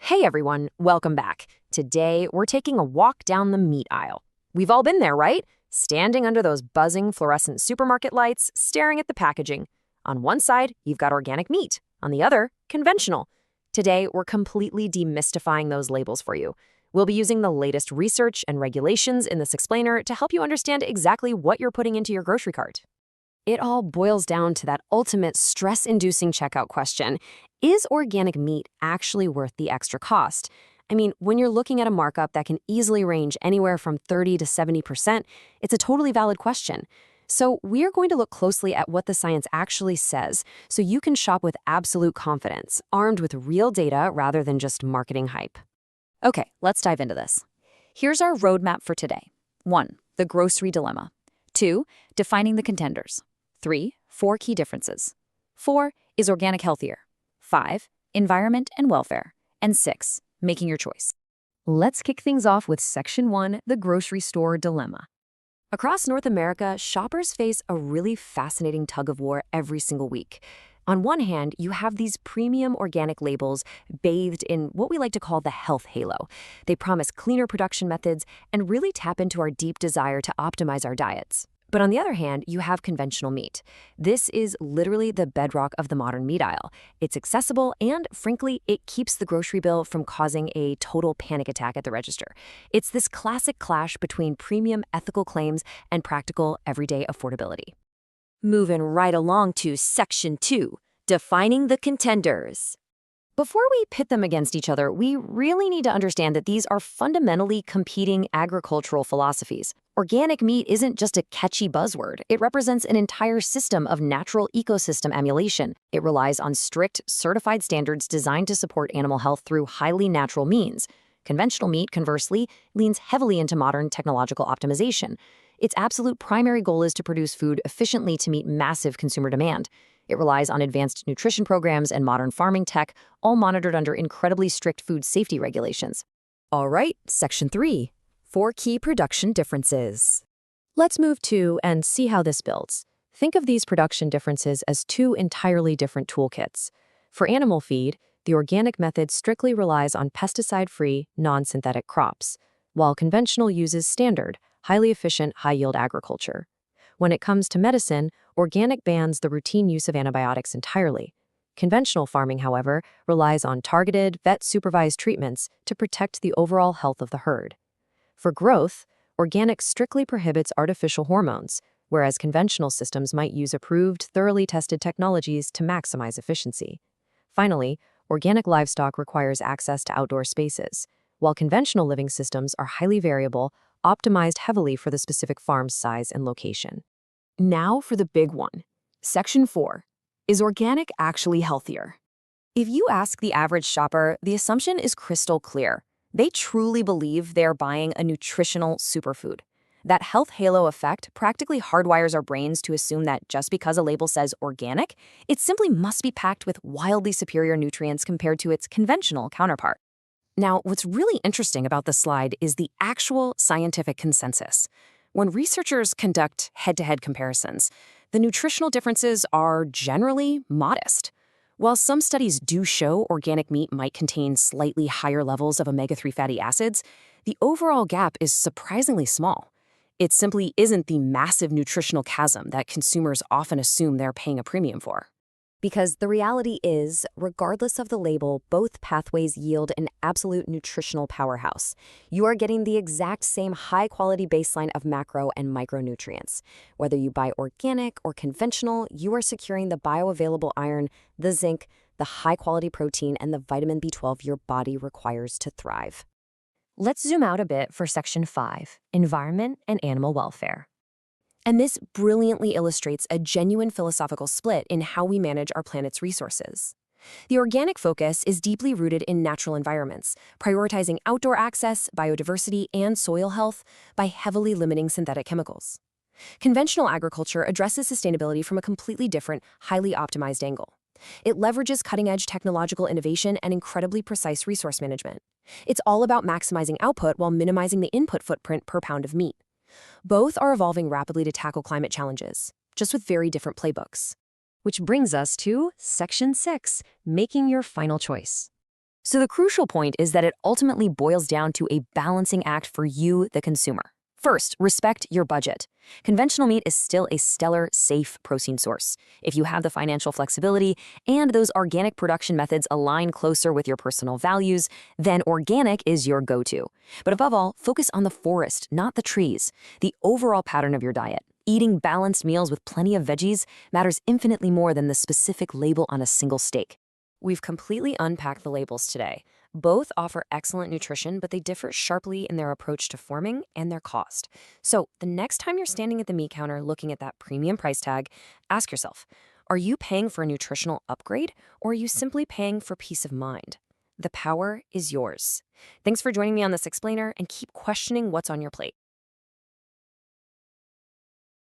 Hey everyone, welcome back. Today, we're taking a walk down the meat aisle. We've all been there, right? Standing under those buzzing fluorescent supermarket lights, staring at the packaging. On one side, you've got organic meat. On the other, conventional. Today, we're completely demystifying those labels for you. We'll be using the latest research and regulations in this explainer to help you understand exactly what you're putting into your grocery cart. It all boils down to that ultimate stress-inducing checkout question. Is organic meat actually worth the extra cost? I mean, when you're looking at a markup that can easily range anywhere from 30 to 70%, it's a totally valid question. So we're going to look closely at what the science actually says so you can shop with absolute confidence, armed with real data rather than just marketing hype. Okay, let's dive into this. Here's our roadmap for today. 1. The grocery dilemma. 2. Defining the contenders. 3. 4 key differences. 4. Is organic healthier? 5. Environment and welfare. And 6. Making your choice. Let's kick things off with Section 1, the grocery store dilemma. Across North America, shoppers face a really fascinating tug-of-war every single week. On one hand, you have these premium organic labels bathed in what we like to call the health halo. They promise cleaner production methods and really tap into our deep desire to optimize our diets. But on the other hand, you have conventional meat. This is literally the bedrock of the modern meat aisle. It's accessible and, frankly, it keeps the grocery bill from causing a total panic attack at the register. It's this classic clash between premium ethical claims and practical everyday affordability. Moving right along to Section 2, defining the contenders. Before we pit them against each other, we really need to understand that these are fundamentally competing agricultural philosophies. Organic meat isn't just a catchy buzzword. It represents an entire system of natural ecosystem emulation. It relies on strict, certified standards designed to support animal health through highly natural means. Conventional meat, conversely, leans heavily into modern technological optimization. Its absolute primary goal is to produce food efficiently to meet massive consumer demand. It relies on advanced nutrition programs and modern farming tech, all monitored under incredibly strict food safety regulations. All right, Section 3. 4 key production differences. Let's move to and see how this builds. Think of these production differences as 2 entirely different toolkits. For animal feed, the organic method strictly relies on pesticide-free, non-synthetic crops, while conventional uses standard, highly efficient, high-yield agriculture. When it comes to medicine, organic bans the routine use of antibiotics entirely. Conventional farming, however, relies on targeted, vet-supervised treatments to protect the overall health of the herd. For growth, organic strictly prohibits artificial hormones, whereas conventional systems might use approved, thoroughly tested technologies to maximize efficiency. Finally, organic livestock requires access to outdoor spaces, while conventional living systems are highly variable, optimized heavily for the specific farm's size and location. Now for the big one. Section 4. Is organic actually healthier? If you ask the average shopper, the assumption is crystal clear. They truly believe they're buying a nutritional superfood. That health halo effect practically hardwires our brains to assume that just because a label says organic, it simply must be packed with wildly superior nutrients compared to its conventional counterpart. Now, what's really interesting about this slide is the actual scientific consensus. When researchers conduct head-to-head comparisons, the nutritional differences are generally modest. While some studies do show organic meat might contain slightly higher levels of omega-3 fatty acids, the overall gap is surprisingly small. It simply isn't the massive nutritional chasm that consumers often assume they're paying a premium for. Because the reality is, regardless of the label, both pathways yield an absolute nutritional powerhouse. You are getting the exact same high-quality baseline of macro and micronutrients. Whether you buy organic or conventional, you are securing the bioavailable iron, the zinc, the high-quality protein, and the vitamin B12 your body requires to thrive. Let's zoom out a bit for Section 5, Environment and Animal Welfare. And this brilliantly illustrates a genuine philosophical split in how we manage our planet's resources. The organic focus is deeply rooted in natural environments, prioritizing outdoor access, biodiversity, and soil health by heavily limiting synthetic chemicals. Conventional agriculture addresses sustainability from a completely different, highly optimized angle. It leverages cutting-edge technological innovation and incredibly precise resource management. It's all about maximizing output while minimizing the input footprint per pound of meat. Both are evolving rapidly to tackle climate challenges, just with very different playbooks. Which brings us to Section 6, making your final choice. So the crucial point is that it ultimately boils down to a balancing act for you, the consumer. First, respect your budget. Conventional meat is still a stellar, safe protein source. If you have the financial flexibility and those organic production methods align closer with your personal values, then organic is your go-to. But above all, focus on the forest, not the trees, the overall pattern of your diet. Eating balanced meals with plenty of veggies matters infinitely more than the specific label on a single steak. We've completely unpacked the labels today. Both offer excellent nutrition, but they differ sharply in their approach to forming and their cost. So the next time you're standing at the meat counter looking at that premium price tag, ask yourself, are you paying for a nutritional upgrade, or are you simply paying for peace of mind? The power is yours. Thanks for joining me on this explainer, and keep questioning what's on your plate.